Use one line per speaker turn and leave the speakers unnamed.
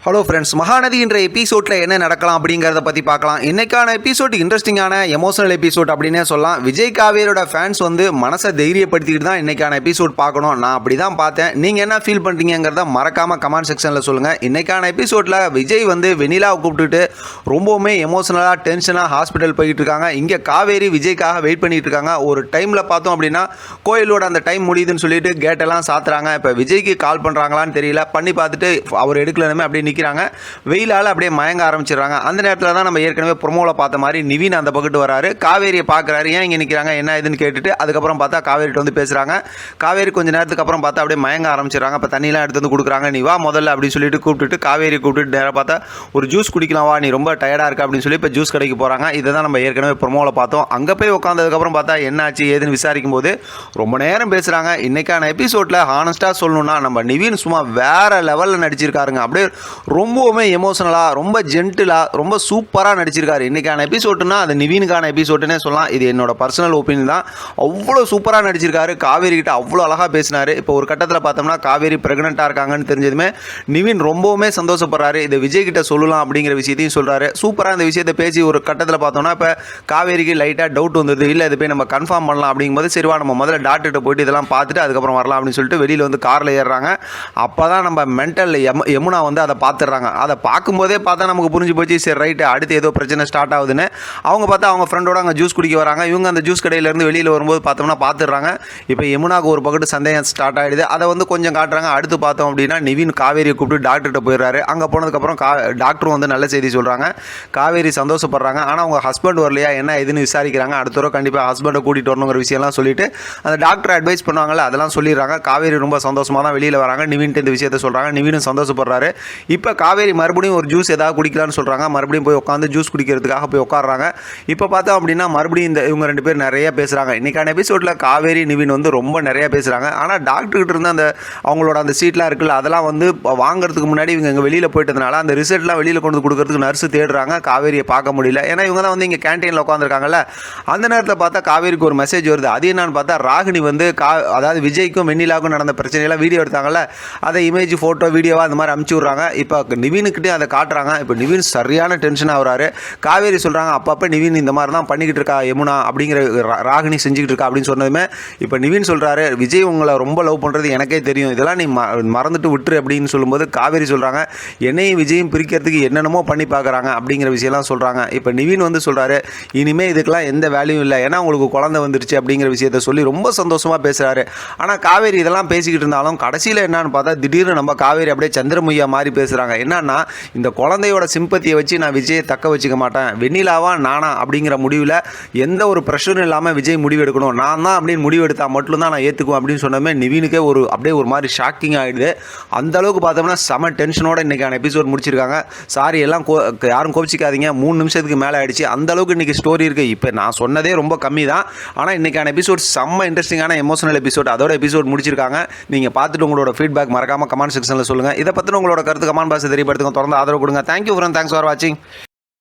Hello friends, Mahanadi என்ற எபிசோடில் என்ன நடக்கலாம் அப்படிங்கிறத பற்றி பார்க்கலாம். இன்றைக்கான எபிசோட் இன்ட்ரெஸ்டிங்கான எமோஷனல் எபிசோட் அப்படின்னே சொல்லலாம். விஜய் காவேரியோட ஃபேன்ஸ் மனசை தைரியப்படுத்திட்டு தான் இன்றைக்கான எபிசோட் பார்க்கணும். நான் அப்படி தான் பார்த்தேன். நீங்கள் என்ன ஃபீல் பண்ணுறீங்கிறத மறக்காமல் கமெண்ட் செக்ஷனில் சொல்லுங்கள். இன்றைக்கான எபிசோடில் விஜய் வெனிலாவை கூப்பிட்டுட்டு ரொம்பவுமே எமோஷனலாக டென்ஷனாக ஹாஸ்பிட்டல் போய்கிட்டு இருக்காங்க. இங்கே காவேரி விஜய்க்காக வெயிட் பண்ணிகிட்டு இருக்காங்க. ஒரு டைமில் பார்த்தோம் அப்படின்னா கோயிலோட அந்த டைம் முடியுதுன்னு சொல்லிட்டு கேட்டெல்லாம் சாத்துறாங்க. இப்போ விஜய்க்கு கால் பண்ணுறாங்களான்னு தெரியல. பண்ணி பார்த்துட்டு அவர் எடுக்கலனுமே அப்படி நிற்கிறாங்க. வெயிலால் அப்படியே மயங்க ஆரம்பிச்சிடுறாங்க. அந்த நேரத்தில் தான் நம்ம ஏற்கனவே ப்ரொமோவில் பார்த்த மாதிரி நிவின் அந்த பக்கத்து வராரு. காவேரியை பார்க்குறாரு. ஏன் இங்கே நிற்கிறாங்க என்ன இதுன்னு கேட்டுட்டு அதுக்கப்புறம் பார்த்தா காவேரிட்டு பேசுகிறாங்க. காவேரி கொஞ்சம் நேரத்துக்கு அப்புறம் பார்த்தா அப்படியே மயங்க ஆரம்பிச்சிடுறாங்க. இப்போ தண்ணியெலாம் எடுத்து கொடுக்குறாங்க. நீ வா முதல்ல அப்படின்னு சொல்லிட்டு கூப்பிட்டுட்டு காவேரி கூப்பிட்டுட்டு நேராக பார்த்தா ஒரு ஜூஸ் குடிக்கலாம் வா, நீ ரொம்ப டயர்டாக இருக்கா அப்படின்னு சொல்லி இப்போ ஜூஸ் கடைக்கு போகிறாங்க. இதை தான் நம்ம ஏற்கனவே ப்ரொமோவில் பார்த்தோம். அங்கே போய் உட்காந்ததுக்கப்புறம் பார்த்தா என்னாச்சு ஏதுன்னு விசாரிக்கும் போது ரொம்ப நேரம் பேசுகிறாங்க. இன்றைக்கான எபிசோடில் ஹானஸ்ட்டாக சொல்லணும்னா நம்ம நிவின் சும்மா வேறு லெவலில் நடிச்சிருக்காருங்க. அப்படியே ரொம்பவுமே எமோஷனலாக ரொம்ப ஜென்டிலாக ரொம்ப சூப்பராக நடிச்சிருக்காரு. இன்றைக்கான எபிசோடுனா அது நிவினுக்கான எபிசோடுன்னே சொல்லலாம். இது என்னோட பர்சனல் ஒப்பீனியன் தான். அவ்வளோ சூப்பராக நடிச்சிருக்காரு. காவேரி கிட்ட அவ்வளோ அழகாக பேசினார். இப்போ ஒரு கட்டத்தில் பார்த்தோம்னா காவேரி ப்ரெக்னெண்ட்டாக இருக்காங்கன்னு தெரிஞ்சதுமே நிவின் ரொம்பவுமே சந்தோஷப்படுறாரு. இதை விஜய் கிட்ட சொல்லலாம் அப்படிங்கிற விஷயத்தையும் சொல்கிறாரு. சூப்பராக இந்த விஷயத்தை பேசி ஒரு கட்டத்தில் பார்த்தோம்னா இப்போ காவேரிக்கு லைட்டாக டவுட் வந்தது. இல்லை இது போய் நம்ம கன்ஃபார்ம் பண்ணலாம் அப்படிங்கும்போது சரிவா நம்ம முதல்ல டாக்டர்கிட்ட போயிட்டு இதெல்லாம் பார்த்துட்டு அதுக்கப்புறம் வரலாம் அப்படின்னு சொல்லிட்டு வெளியில் காரில் ஏறுறாங்க. அப்போ தான் நம்ம மென்டல் யமுனா அதை பார்த்துடுறாங்க. அதை பார்க்கும்போதே பார்த்தா நமக்கு புரிஞ்சு போச்சு சரி ரைட்டு அடுத்து ஏதோ பிரச்சனை ஸ்டார்ட் ஆகுதுன்னு. அவங்க பார்த்தா அவங்க ஃப்ரெண்டோட அங்கே ஜூஸ் குடிக்க வராங்க. இவங்க அந்த ஜூஸ் கடையிலேருந்து வெளியில் வரும்போது பார்த்தோம்னா பார்த்துடுறாங்க. இப்போ யமுனாவுக்கு ஒரு பக்கத்து சந்தேகம் ஸ்டார்ட் ஆகிடுது. அதை கொஞ்சம் காட்டுறாங்க. அடுத்து பார்த்தோம் அப்படின்னா நிவின் காவேரியை கூப்பிட்டு டாக்டர்கிட்ட போயிடுறாரு. அங்கே போனதுக்கப்புறம் டாக்டரும் நல்ல செய்தி சொல்கிறாங்க. காவேரி சந்தோஷப்படுறாங்க. ஆனால் அவங்க ஹஸ்பண்ட் வரலையா என்ன இதுன்னு விசாரிக்கிறாங்க. அடுத்த தடவை கண்டிப்பாக ஹஸ்பண்டை கூட்டிகிட்டு வரணுங்கிற விஷயம்லாம் சொல்லிட்டு அந்த டாக்டர் அட்வைஸ் பண்ணுவாங்கள்ல அதெல்லாம் சொல்லிடுறாங்க. காவேரி ரொம்ப சந்தோஷமாக தான் வெளியில் வராங்க. நிவின்ட்டு இந்த விஷயத்தை சொல்கிறாங்க. நிவினும் சந்தோஷப்படுறாரு. இப்போ காவேரி மறுபடியும் ஒரு ஜூஸ் ஏதாவது குடிக்கலான்னு சொல்கிறாங்க. மறுபடியும் போய் உட்காந்து ஜூஸ் குடிக்கிறதுக்காக போய் உட்காடுறாங்க. இப்போ பார்த்தோம் அப்படின்னா மறுபடியும் இவங்க ரெண்டு பேர் நிறைய பேசுகிறாங்க. இன்றைக்கான எபிசோடில் காவேரி நிவின் ரொம்ப நிறைய பேசுகிறாங்க. ஆனால் டாக்டர்கிட்ட இருந்து அந்த அவங்களோட அந்த சீட்லாம் இருக்குல்ல அதெல்லாம் வாங்குறதுக்கு முன்னாடி இவங்க இங்கே வெளியில் போயிட்டதுனால அந்த ரிசல்ட்லாம் வெளியில் கொண்டு கொடுக்கறதுக்கு நர்ஸு தேடுறாங்க. காவேரியை பார்க்க முடியல. ஏன்னா இவங்க தான் இங்கே கேன்டீனில் உட்காந்துருக்காங்கல்ல. அந்த நேரத்தில் பார்த்தா காவேரிக்கு ஒரு மெசேஜ் வருது. அது என்னன்னு பார்த்தா ராகினி அதாவது விஜய்க்கும் வெண்ணிலாவுக்கும் நடந்த பிரச்சனையெல்லாம் வீடியோ எடுத்தாங்கல்ல அதை இமேஜ் ஃபோட்டோ வீடியோவாக அந்த மாதிரி அமுச்சு விட்றாங்க. இப்போ நிவினுக்கிட்டே அதை காட்டுறாங்க. இப்போ நிவின் சரியான டென்ஷன் ஆகுறாரு. காவேரி சொல்கிறாங்க அப்பப்போ நிவின் இந்த மாதிரி தான் பண்ணிக்கிட்டு இருக்கா யமுனா அப்படிங்கிற ராகினி செஞ்சுக்கிட்டு இருக்கா அப்படின்னு சொன்னதுமே இப்போ நிவின் சொல்கிறாரு விஜய் உங்களை ரொம்ப லவ் பண்ணுறது எனக்கே தெரியும், இதெல்லாம் நீ மறந்துட்டு விட்டுரு அப்படின்னு சொல்லும்போது காவேரி சொல்கிறாங்க என்னையும் விஜயும் பிரிக்கிறதுக்கு என்னென்னமோ பண்ணி பார்க்குறாங்க அப்படிங்கிற விஷயம்லாம் சொல்கிறாங்க. இப்போ நிவின் சொல்கிறாரு இனிமேல் இதுக்கெல்லாம் எந்த வேல்யூ இல்லை, ஏன்னா உங்களுக்கு குழந்தை வந்துருச்சு அப்படிங்கிற விஷயத்த சொல்லி ரொம்ப சந்தோஷமாக பேசுகிறாரு. ஆனால் காவேரி இதெல்லாம் பேசிக்கிட்டு இருந்தாலும் கடைசியில் என்னன்னு பார்த்தா திடீர்னு நம்ம காவேரி அப்படியே சந்திரமுய்யா மாதிரி பேசுகிறாங்க. என்னன்னா இந்த குழந்தையோட சிம்பத்தியை வச்சு நான் விஜயை தக்க வச்சுக்க மாட்டேன், வெண்ணிலாவா நானா அப்படிங்கிற முடிவில் எந்த ஒரு ப்ரெஷரும் இல்லாமல் விஜய் முடிவு எடுக்கணும், நான் தான் அப்படின்னு முடிவு எடுத்தால் மட்டும்தான் நான் ஏற்றுக்குவேன் அப்படின்னு சொன்னமே நிவினுக்கே அப்படியே ஒரு மாதிரி ஷாக்கிங் ஆகிடுது. அந்த அளவுக்கு பார்த்தோம்னா செம டென்ஷனோட இன்றைக்கான எபிசோட் முடிச்சிருக்காங்க. சாரி எல்லாம் யாரும் கோபிச்சிக்காதீங்க, 3 நிமிஷத்துக்கு மேலே ஆகிடுச்சு. அந்த அளவுக்கு இன்றைக்கி ஸ்டோரி இருக்குது. இப்போ நான் சொன்னதே ரொம்ப கம்மி தான். ஆனால் இன்றைக்கான எபிசோட் செம்ம இன்ட்ரெஸ்டிங்கான எமோஷனல் எபிசோட். அதோட எபிசோட் முடிச்சிருக்காங்க. நீங்கள் பார்த்துட்டு உங்களோட ஃபீட்பேக் மறக்காமல் கமெண்ட் செக்ஷனில் சொல்லுங்கள். இதை பற்றின உங்களோட கருத்து கமெண்ட் பாக்ஸ் தெரியப்படுத்துங்க. தொடர்ந்து ஆதரவு கொடுங்க. தேங்க்யூ ஃப்ரெண்ட், தேங்க்ஸ் ஃபார் வாட்சிங்.